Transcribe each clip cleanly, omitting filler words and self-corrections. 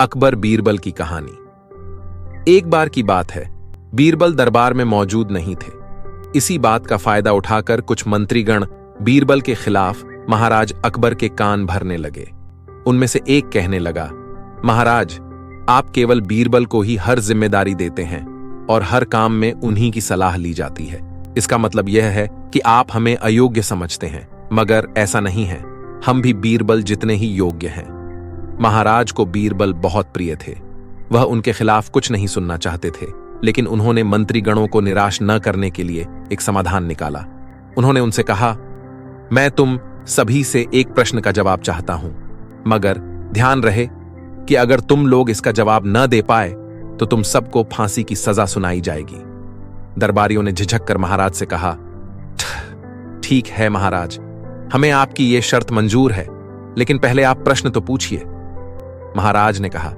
अकबर बीरबल की कहानी। एक बार की बात है, बीरबल दरबार में मौजूद नहीं थे। इसी बात का फायदा उठाकर कुछ मंत्रीगण बीरबल के खिलाफ महाराज अकबर के कान भरने लगे। उनमें से एक कहने लगा, महाराज, आप केवल बीरबल को ही हर जिम्मेदारी देते हैं और हर काम में उन्हीं की सलाह ली जाती है। इसका मतलब यह है कि आप हमें अयोग्य समझते हैं, मगर ऐसा नहीं है। हम भी बीरबल जितने ही योग्य हैं। महाराज को बीरबल बहुत प्रिय थे। वह उनके खिलाफ कुछ नहीं सुनना चाहते थे, लेकिन उन्होंने मंत्रीगणों को निराश न करने के लिए एक समाधान निकाला। उन्होंने उनसे कहा, मैं तुम सभी से एक प्रश्न का जवाब चाहता हूं, मगर ध्यान रहे कि अगर तुम लोग इसका जवाब न दे पाए तो तुम सबको फांसी की सजा सुनाई जाएगी। दरबारियों ने झिझक कर महाराज से कहा, ठीक है महाराज, हमें आपकी ये शर्त मंजूर है, लेकिन पहले आप प्रश्न तो पूछिए। महाराज ने कहा,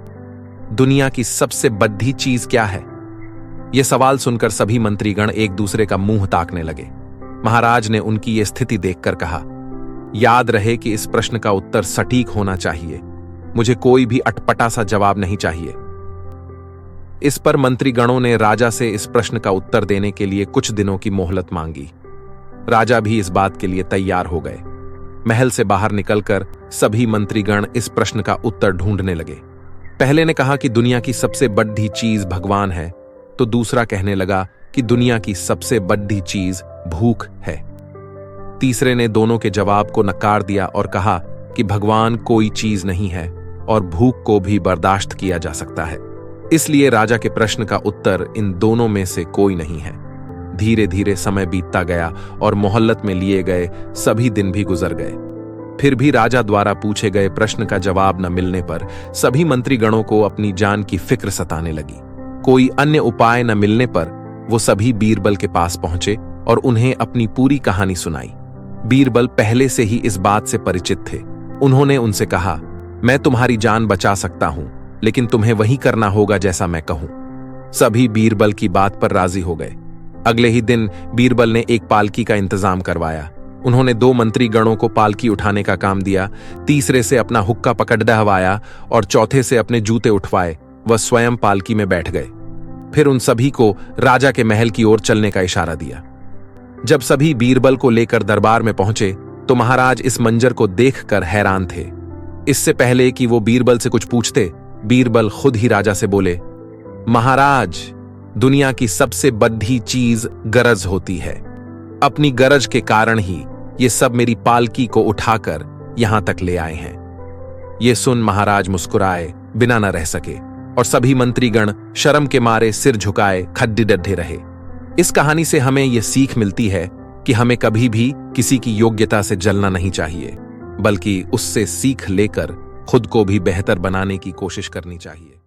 दुनिया की सबसे बड़ी चीज क्या है? यह सवाल सुनकर सभी मंत्रीगण एक दूसरे का मुंह ताकने लगे। महाराज ने उनकी यह स्थिति देखकर कहा, याद रहे कि इस प्रश्न का उत्तर सटीक होना चाहिए। मुझे कोई भी अटपटा सा जवाब नहीं चाहिए। इस पर मंत्रीगणों ने राजा से इस प्रश्न का उत्तर देने के लिए कुछ दिनों की मोहलत मांगी। राजा भी इस बात के लिए तैयार हो गए। महल से बाहर निकलकर सभी मंत्रीगण इस प्रश्न का उत्तर ढूंढने लगे। पहले ने कहा कि दुनिया की सबसे बड़ी चीज भगवान है, तो दूसरा कहने लगा कि दुनिया की सबसे बड़ी चीज भूख है। तीसरे ने दोनों के जवाब को नकार दिया और कहा कि भगवान कोई चीज नहीं है और भूख को भी बर्दाश्त किया जा सकता है। इसलिए राजा के प्रश्न का उत्तर इन दोनों में से कोई नहीं है। धीरे धीरे समय बीतता गया और मोहल्लत में लिए गए सभी दिन भी गुजर गए। फिर भी राजा द्वारा पूछे गए प्रश्न का जवाब न मिलने पर सभी मंत्रीगणों को अपनी जान की फिक्र सताने लगी। कोई अन्य उपाय न मिलने पर वो सभी बीरबल के पास पहुंचे और उन्हें अपनी पूरी कहानी सुनाई। बीरबल पहले से ही इस बात से परिचित थे। उन्होंने उनसे कहा, मैं तुम्हारी जान बचा सकता हूं, लेकिन तुम्हें वही करना होगा जैसा मैं कहूं। सभी बीरबल की बात पर राजी हो गए। अगले ही दिन बीरबल ने एक पालकी का इंतजाम करवाया। उन्होंने 2 मंत्रीगणों को पालकी उठाने का काम दिया, तीसरे से अपना हुक्का पकड़ दहवाया और चौथे से अपने जूते उठवाए। वह स्वयं पालकी में बैठ गए। फिर उन सभी को राजा के महल की ओर चलने का इशारा दिया। जब सभी बीरबल को लेकर दरबार में पहुंचे तो महाराज इस मंजर को देखकर हैरान थे। इससे पहले कि वो बीरबल से कुछ पूछते, बीरबल खुद ही राजा से बोले, महाराज, दुनिया की सबसे बड़ी चीज गरज होती है। अपनी गरज के कारण ही ये सब मेरी पालकी को उठाकर यहां तक ले आए हैं। ये सुन महाराज मुस्कुराए बिना न रह सके और सभी मंत्रीगण शर्म के मारे सिर झुकाए खड्डे डड्ढे रहे। इस कहानी से हमें यह सीख मिलती है कि हमें कभी भी किसी की योग्यता से जलना नहीं चाहिए, बल्कि उससे सीख लेकर खुद को भी बेहतर बनाने की कोशिश करनी चाहिए।